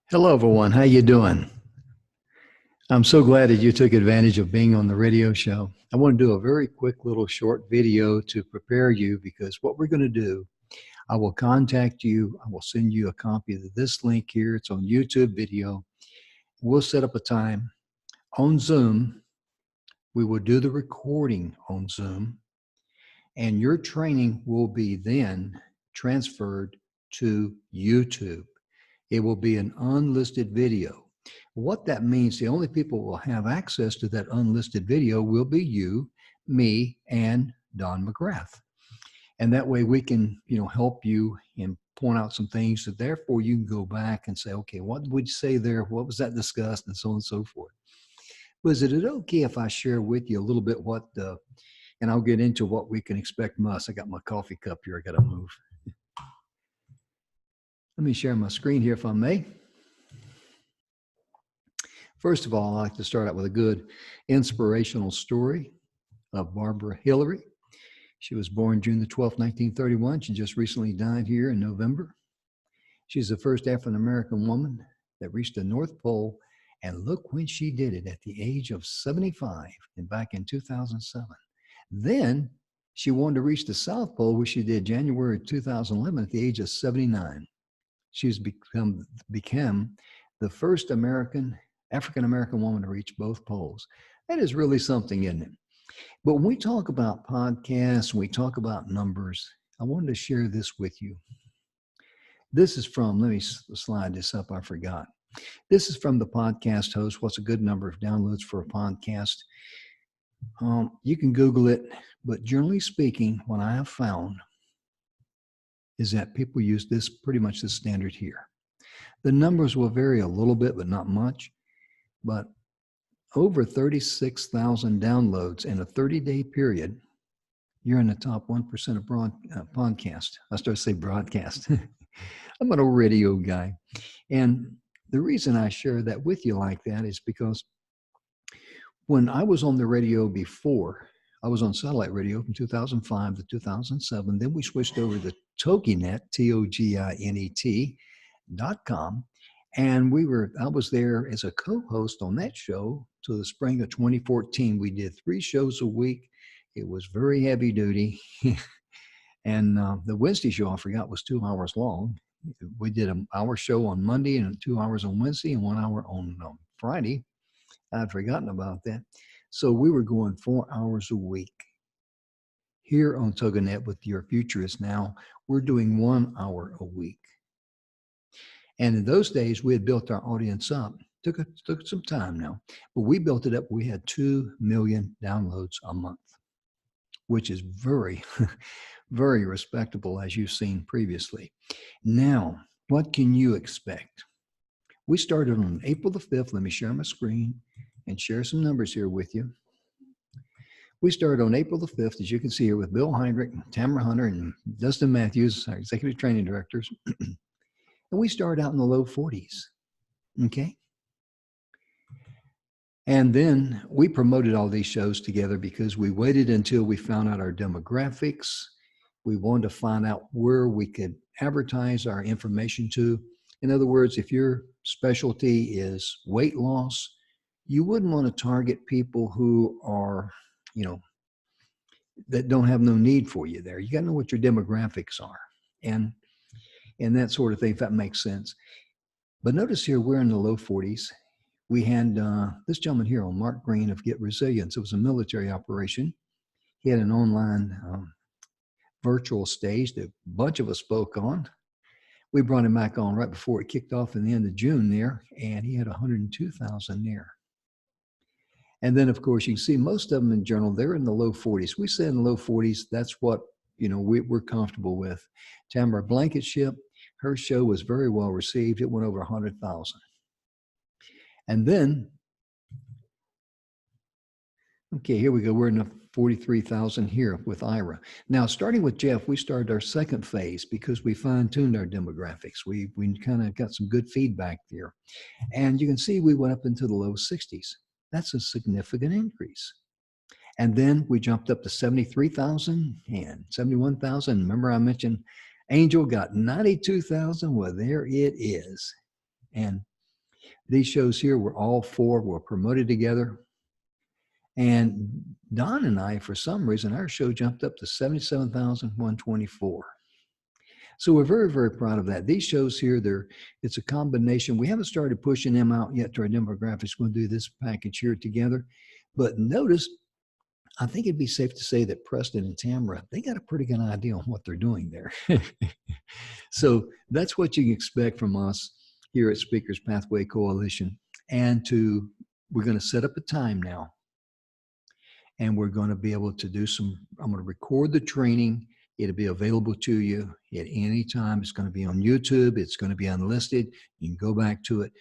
Hello, everyone. How you doing? I'm so glad that you took advantage of being on the radio show. I want to do a very quick little short video to prepare you because what we're going to do, I will contact you. I will send you a copy of this link here. It's on YouTube video. We'll set up a time on Zoom. We will do the recording on Zoom, and your training will be then transferred to YouTube. It will be an unlisted video. What that means, the only people who will have access to that unlisted video will be you, me, and Don McGrath. And that way we can, help you and point out some things that therefore you can go back and say, okay, what would you say there? What was that discussed? And so on and so forth. Was it okay if I share with you a little bit and I'll get into what we can expect from us. I got my coffee cup here. I got to move. Let me share my screen here if I may. First of all, I'd like to start out with a good inspirational story of Barbara Hillary. She was born June the 12th, 1931. She just recently died here in November. She's the first African-American woman that reached the North Pole, and look when she did it at the age of 75 and back in 2007. Then she wanted to reach the South Pole, which she did January 2011 at the age of 79. She's become the first African-American woman to reach both poles. That is really something, isn't it? But when we talk about podcasts, we talk about numbers, I wanted to share this with you. This is from, let me slide this up, I forgot. This is from the podcast host, what's a good number of downloads for a podcast? You can Google it, but generally speaking, what I have found is that people use this pretty much the standard here. The numbers will vary a little bit, but not much. But over 36,000 downloads in a 30-day period, you're in the top 1% of podcast. I started to say broadcast. I'm an old radio guy. And the reason I share that with you like that is because when I was on the radio before, I was on satellite radio from 2005 to 2007. Then we switched over to TogiNet, TogiNet.com. And I was there as a co-host on that show till the spring of 2014. We did 3 shows a week. It was very heavy duty. And the Wednesday show, I forgot, was 2 hours long. We did an hour show on Monday and 2 hours on Wednesday and 1 hour on Friday. I'd forgotten about that. So we were going 4 hours a week. Here on TogiNet with Your Future Is Now, we're doing 1 hour a week. And in those days, we had built our audience up. Took some time now, but we built it up. We had 2 million downloads a month, which is very, very respectable, as you've seen previously. Now, what can you expect? We started on April the 5th. Let me share my screen and share some numbers here with you. We started on April the 5th, as you can see here, with Bill Heinrich, Tamara Hunter, and Dustin Matthews, our executive training directors. And we started out in the low 40s, okay? And then we promoted all these shows together because we waited until we found out our demographics. We wanted to find out where we could advertise our information to. In other words, if your specialty is weight loss, you wouldn't want to target people who are, that don't have no need for you there. You got to know what your demographics are and that sort of thing, if that makes sense. But notice here, we're in the low 40s. We had this gentleman here on Mark Green of Get Resilience. It was a military operation. He had an online virtual stage that a bunch of us spoke on. We brought him back on right before it kicked off in the end of June there, and he had 102,000 there. And then, of course, you can see most of them in general, they're in the low 40s. We say in the low 40s, that's what, we're comfortable with. Tamara Blankenship, her show was very well received. It went over 100,000. And then, okay, here we go. We're in the 43,000 here with Ira. Now, starting with Jeff, we started our second phase because we fine-tuned our demographics. We kind of got some good feedback there. And you can see we went up into the low 60s. That's a significant increase. And then we jumped up to 73,000 and 71,000. Remember I mentioned Angel got 92,000? Well, there it is. And These shows here were all four were promoted together. And Don and I, for some reason, our show jumped up to 77,124. So we're very, very proud of that. These shows here, it's a combination. We haven't started pushing them out yet to our demographics. We'll do this package here together. But notice, I think it'd be safe to say that Preston and Tamara, they got a pretty good idea on what they're doing there. So that's what you can expect from us here at Speakers Pathway Coalition. And we're going to set up a time now. And we're going to be able to I'm going to record the training. It'll be available to you at any time. It's going to be on YouTube. It's going to be unlisted. You can go back to it.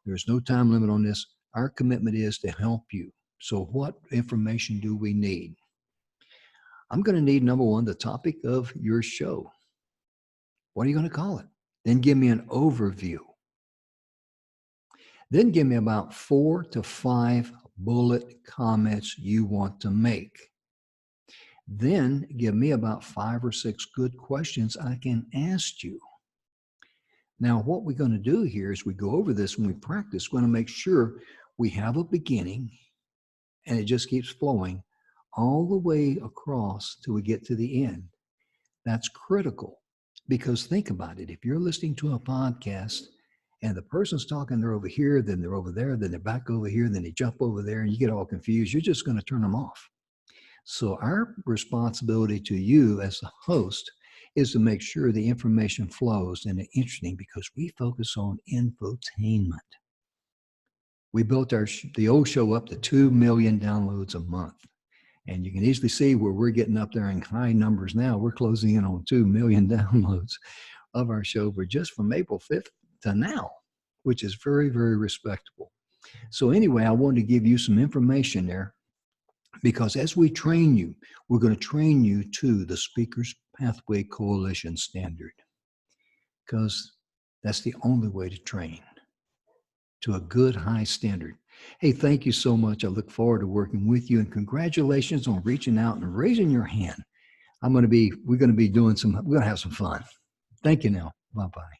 There's no time limit on this. Our commitment is to help you. So what information do we need? I'm going to need, number one, the topic of your show. What are you going to call it? Then give me an overview. Then give me about 4 to 5 bullet comments you want to make. Then give me about 5 or 6 good questions I can ask you. Now, what we're going to do here is we go over this when we practice. We're going to make sure we have a beginning and it just keeps flowing all the way across till we get to the end. That's critical because think about it. If you're listening to a podcast and the person's talking, they're over here, then they're over there, then they're back over here, then they jump over there and you get all confused, you're just going to turn them off. So our responsibility to you as the host is to make sure the information flows and it's interesting because we focus on infotainment. We built the old show up to 2 million downloads a month. And you can easily see where we're getting up there in high numbers now. We're closing in on 2 million downloads of our show for just from April 5th to now, which is very, very respectable. So anyway, I wanted to give you some information there because as we train you, we're going to train you to the Speakers Pathway Coalition standard because that's the only way to train to a good high standard. Hey, thank you so much. I look forward to working with you and congratulations on reaching out and raising your hand. We're going to have some fun. Thank you now. Bye-bye.